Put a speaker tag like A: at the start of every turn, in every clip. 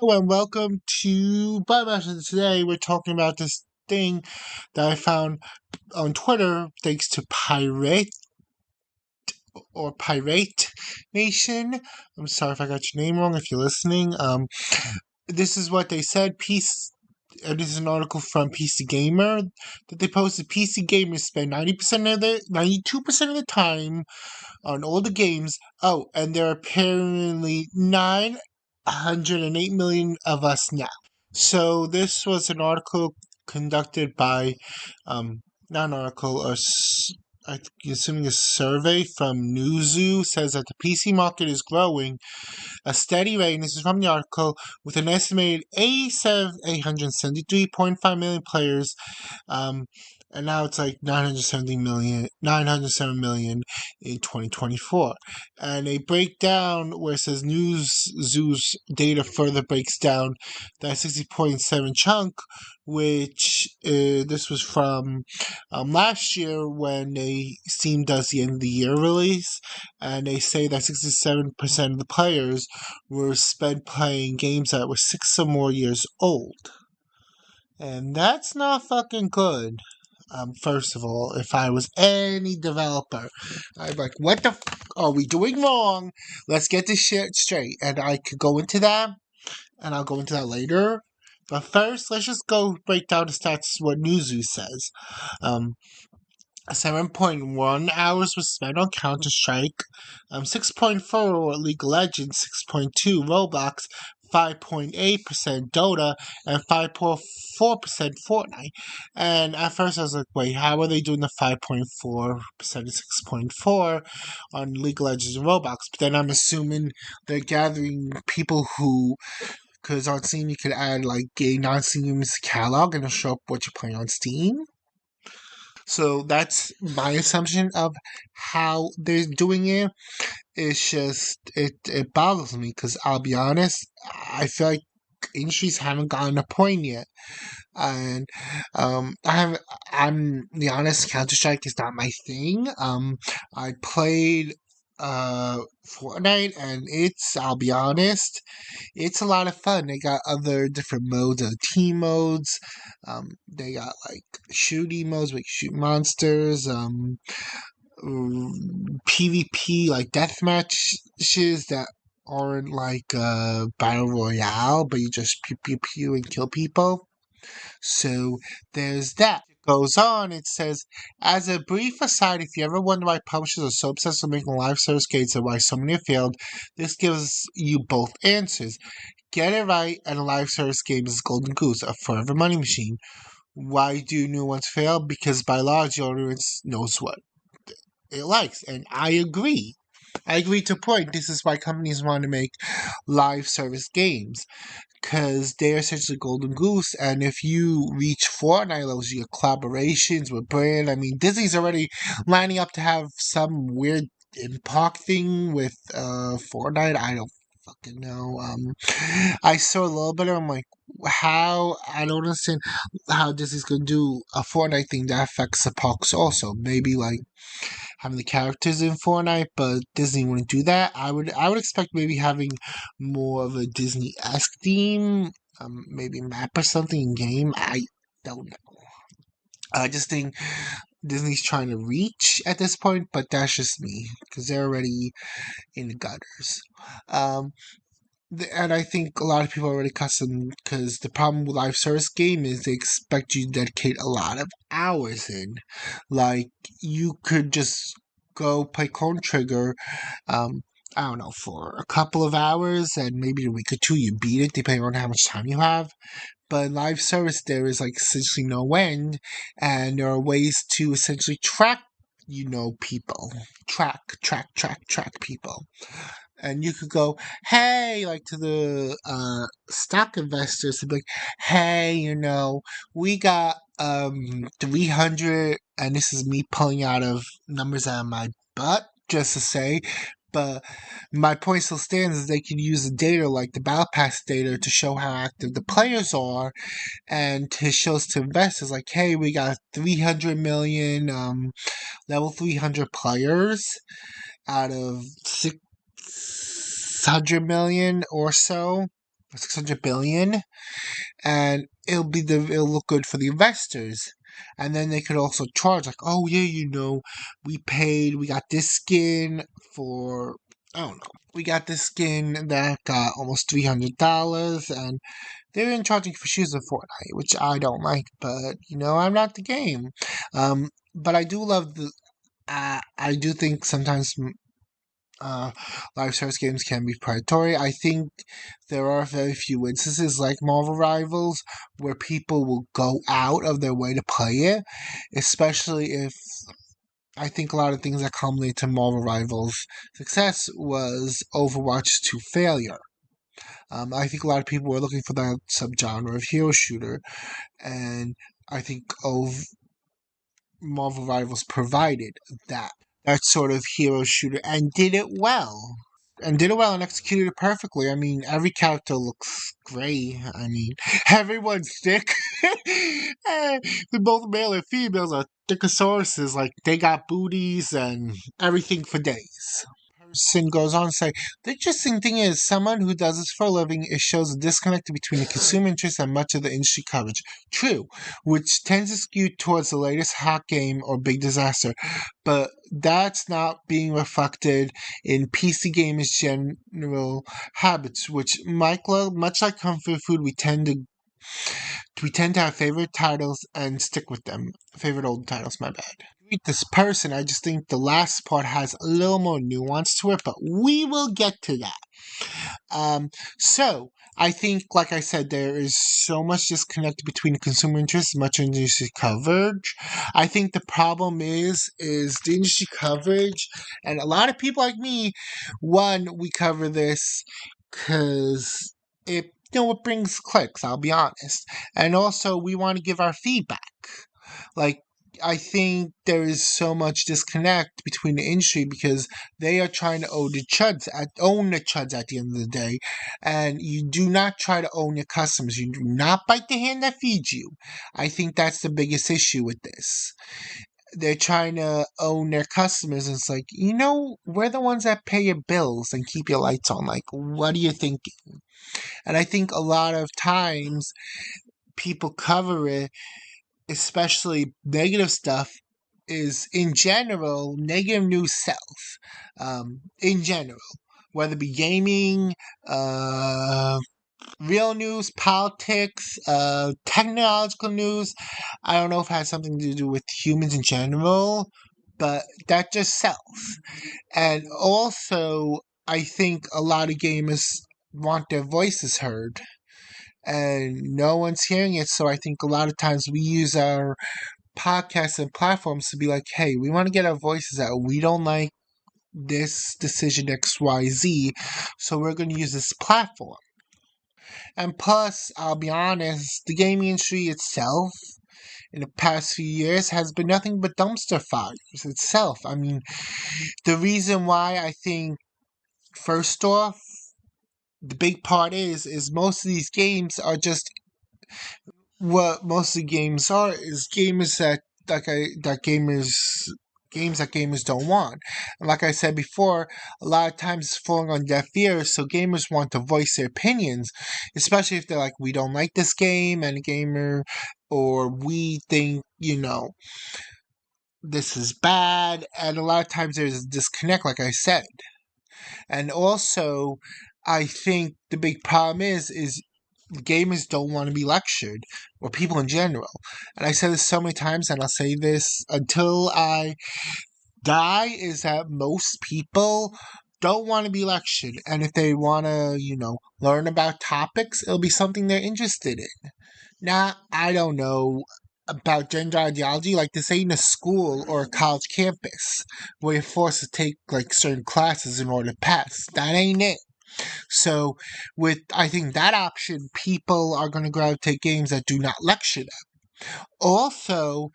A: Hello and welcome to Bymaster. Today we're talking about this thing that I found on Twitter thanks to Pirate Nation. I'm sorry if I got your name wrong if you're listening. This is what they said. This is an article from PC Gamer that they posted. PC gamers spend 92% of the time on all the games. Oh, and there are apparently 908 million of us now. So this was an article conducted by, not an article, I'm assuming a survey from Newzoo says that the PC market is growing a steady rate, and this is from the article, with an estimated 873.5 million players, and now it's like 907 million in 2024. And a breakdown where it says Newzoo's data further breaks down that 60.7 chunk, which this was from last year when Steam does the end of the year release, and they say that 67% of the players were spent playing games that were 6 or more years old. And that's not fucking good. First of all, if I was any developer, I'd be like, what the are we doing wrong? Let's get this shit straight. And I could go into that, and I'll go into that later. But first, let's just go break down the stats, what Newzoo says. 7.1 hours was spent on Counter-Strike, 6.4 League of Legends, 6.2 Roblox, 5.8% Dota, and 5.4% Fortnite. And at first I was like, wait, how are they doing the 5.4% and 6.4 on League of Legends and Roblox? But then I'm assuming they're gathering people who, because on Steam you could add like a non-Steam catalog and it'll show up what you're playing on Steam. So that's my assumption of how they're doing it. It's just it boggles me because I'll be honest, I feel like industries haven't gotten a point yet, and I'm the honest, Counter Strike is not my thing. I played Fortnite, and I'll be honest, it's a lot of fun. They got other different modes, team modes. They got like shooty modes, like shoot monsters. PvP, like deathmatch matches that aren't like battle royale, but you just pew pew pew and kill people. So there's that. It goes on, it says, as a brief aside, if you ever wonder why publishers are so obsessed with making live service games and why so many have failed, this gives you both answers. Get it right, and a live service game is Golden Goose, a forever money machine. Why do new ones fail? Because by law, the audience knows what it likes, and I agree. I agree to a point. This is why companies want to make live service games, because they're essentially Golden Goose. And if you reach Fortnite levels, you get collaborations with brand. I mean, Disney's already lining up to have some weird impact thing with Fortnite. I don't fucking know. I saw a little bit. I'm like, how? I don't understand how Disney's gonna do a Fortnite thing that affects the parks also. Maybe like having the characters in Fortnite, but Disney wouldn't do that. I would expect maybe having more of a Disney-esque theme, maybe a map or something in game. I don't know. I just think Disney's trying to reach at this point, but that's just me because they're already in the gutters. Um, and I think a lot of people are already accustomed because the problem with live service game is they expect you to dedicate a lot of hours in. Like you could just go play Clone Trigger, I don't know, for a couple of hours and maybe a week or two you beat it depending on how much time you have. But in live service there is like essentially no end, and there are ways to essentially track people. Track people, and you could go, hey, like to the stock investors, to be like, hey, we got 300, and this is me pulling out of numbers out of my butt, just to say. But my point still stands is they can use the data, like the Battle Pass data, to show how active the players are, and to show to investors, like, hey, we got 300 million level 300 players out of 600 million or so. 600 billion, and it'll look good for the investors. And then they could also charge like, oh yeah, we got this skin for, I don't know, we got this skin that got almost $300, and they're in charging for shoes in Fortnite, which I don't like, but I'm not the game. But I do love I do think sometimes uh, live service games can be predatory. I think there are very few instances like Marvel Rivals where people will go out of their way to play it, especially if I think a lot of things that culminate to Marvel Rivals' success was Overwatch to failure. I think a lot of people were looking for that subgenre of hero shooter, and I think Marvel Rivals provided that sort of hero shooter and did it well. And did it well and executed it perfectly. I mean, every character looks great. I mean, everyone's thick. Both male and females are thickosauruses. Like, they got booties and everything for days. Person goes on to say, the interesting thing is, someone who does this for a living, it shows a disconnect between the consumer interest and much of the industry coverage. True, which tends to skew towards the latest hot game or big disaster, but that's not being reflected in PC gamers' general habits, which, much like comfort food, we tend to have favorite titles and stick with them. Favorite old titles, my bad. Read this person, I just think the last part has a little more nuance to it, but we will get to that. So I think, like I said, there is so much disconnect between consumer interest and much industry coverage. I think the problem is the industry coverage, and a lot of people like me, one, we cover this because it brings clicks. I'll be honest, and also we want to give our feedback. Like, I think there is so much disconnect between the industry because they are trying to own the chuds at the end of the day, and you do not try to own your customers. You do not bite the hand that feeds you. I think that's the biggest issue with this. They're trying to own their customers, and it's like, we're the ones that pay your bills and keep your lights on. Like, what are you thinking? And I think a lot of times people cover it, especially negative stuff, is in general negative news sells. In general, whether it be gaming, real news, politics, technological news. I don't know if it has something to do with humans in general, but that just sells. And also, I think a lot of gamers want their voices heard, and no one's hearing it. So I think a lot of times we use our podcasts and platforms to be like, hey, we want to get our voices out. We don't like this decision XYZ, so we're going to use this platform. And plus, I'll be honest, the gaming industry itself in the past few years has been nothing but dumpster fires itself. I mean, the reason why I think, first off, the big part is most of these games are just what most of the games are is gamers that games that gamers don't want. And like I said before, a lot of times it's falling on deaf ears, so gamers want to voice their opinions, especially if they're like, we don't like this game, and a gamer, or we think, this is bad, and a lot of times there's a disconnect, like I said. And also, I think the big problem is gamers don't want to be lectured, or people in general. And I said this so many times, and I'll say this until I die, is that most people don't want to be lectured. And if they want to, learn about topics, it'll be something they're interested in. Now, I don't know about gender ideology, like this ain't a school or a college campus where you're forced to take like certain classes in order to pass. That ain't it. So, with I think that option, people are going to gravitate games that do not lecture them. Also,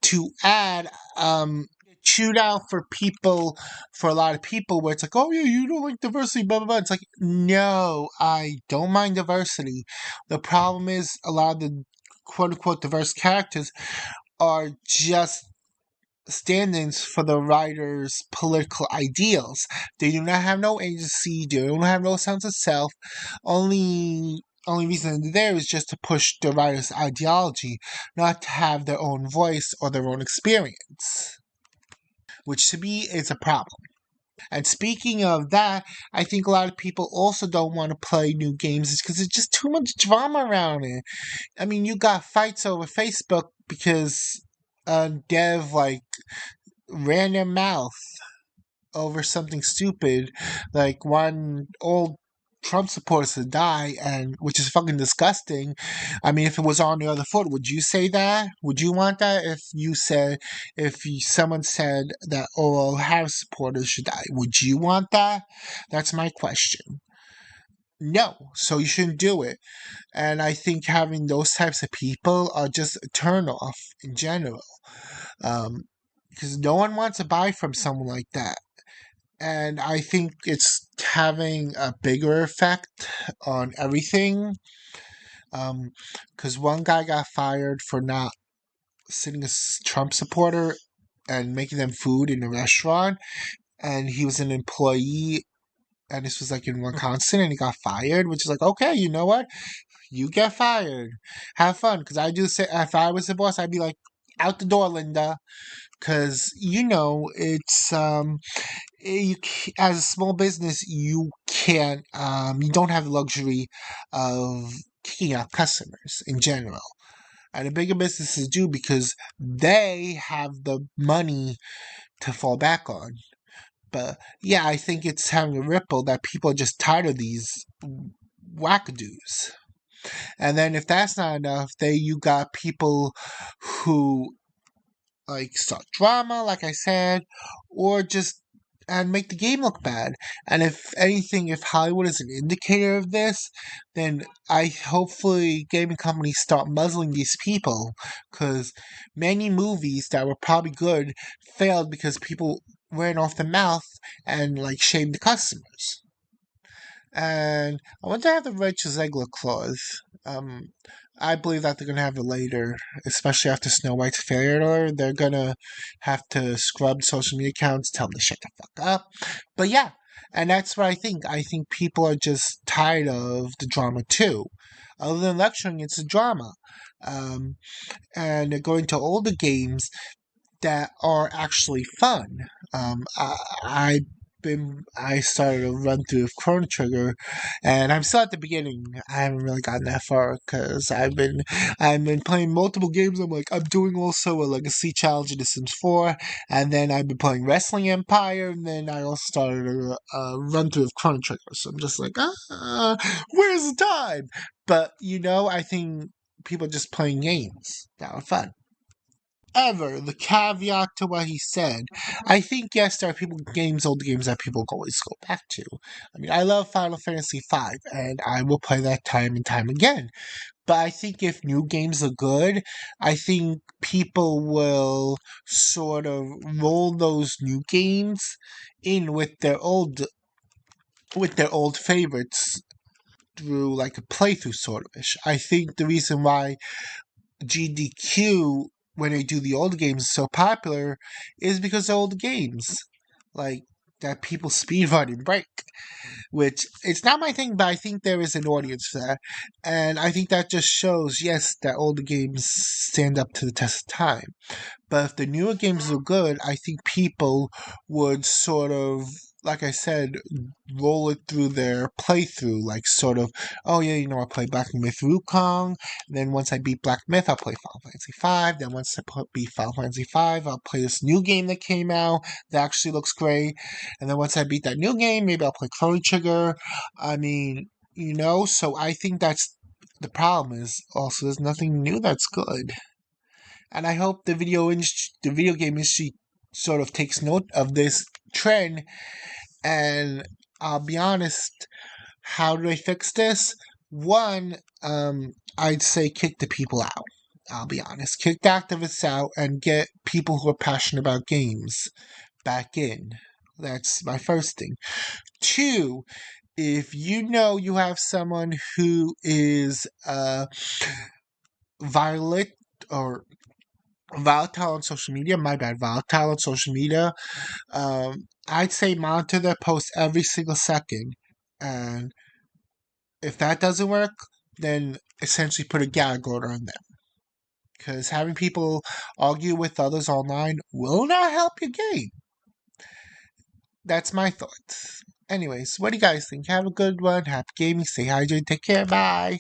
A: to add, shootout for a lot of people, where it's like, oh yeah, you don't like diversity, blah blah blah. It's like, no, I don't mind diversity. The problem is a lot of the quote unquote diverse characters are just stand-ins for the writer's political ideals. They do not have no agency. They don't have no sense of self. Only reason they're there is just to push the writer's ideology, not to have their own voice or their own experience, which to me is a problem. And speaking of that, I think a lot of people also don't want to play new games because there's just too much drama around it. I mean, you got fights over Facebook because dev like ran their mouth over something stupid, like one old Trump supporters to die, and which is fucking disgusting. I mean, if it was on the other foot, would you say that? Would you want that if someone said that all Harris supporters should die? Would you want that? That's my question. No, so you shouldn't do it. And I think having those types of people are just a turn off in general. Because no one wants to buy from someone like that. And I think it's having a bigger effect on everything. Because one guy got fired for not sitting a Trump supporter and making them food in a restaurant, and he was an employee, and this was like in Wisconsin, and he got fired, which is like, okay, you know what? You get fired. Have fun. Because I do say, if I was the boss, I'd be like, out the door, Linda. Because, it's, as a small business, you can't, you don't have the luxury of kicking out customers in general. And the bigger businesses do because they have the money to fall back on. But yeah, I think it's having a ripple that people are just tired of these wackadoos. And then if that's not enough, you got people who like start drama, like I said, or just and make the game look bad. And if anything, if Hollywood is an indicator of this, then I hopefully gaming companies start muzzling these people, because many movies that were probably good failed because people ran off the mouth and like shamed the customers. And I want to have the Rachel Zegler clause. I believe that they're gonna have it later, especially after Snow White's failure. They're gonna have to scrub social media accounts, tell them to shut the fuck up. But yeah, and that's what I think. I think people are just tired of the drama too. Other than lecturing, it's a drama. Um, and they're going to older games that are actually fun. I I started a run through of Chrono Trigger, and I'm still at the beginning. I haven't really gotten that far because I've been playing multiple games. I'm doing also a Legacy Challenge in The Sims 4, and then I've been playing Wrestling Empire, and then I also started a run through of Chrono Trigger. So I'm just like, where's the time? But I think people are just playing games that are fun. However, the caveat to what he said, I think yes, there are old games that people always go back to. I mean, I love Final Fantasy V, and I will play that time and time again. But I think if new games are good, I think people will sort of roll those new games in with their old favorites through like a playthrough sort of ish. I think the reason why GDQ, when they do the old games, is so popular is because they're old games like that people speedrun and break. Which it's not my thing, but I think there is an audience for that, and I think that just shows, yes, that older games stand up to the test of time. But if the newer games are good, I think people would sort of, like I said, roll it through their playthrough, like sort of, oh yeah, I play Black Myth Wukong. Then once I beat Black Myth, I'll play Final Fantasy V. Then once I beat Final Fantasy V, I'll play this new game that came out that actually looks great. And then once I beat that new game, maybe I'll play Chrono Trigger. I mean, so I think that's the problem is also there's nothing new that's good. And I hope the video game industry sort of takes note of this trend. And I'll be honest, how do I fix this? One, I'd say kick the people out. I'll be honest, kick the activists out and get people who are passionate about games back in. That's my first thing. Two, if you have someone who is violent or volatile on social media. My bad, volatile on social media. I'd say monitor their posts every single second, and if that doesn't work, then essentially put a gag order on them. Because having people argue with others online will not help your game. That's my thoughts. Anyways, what do you guys think? Have a good one. Happy gaming. Stay hydrated. Take care. Bye.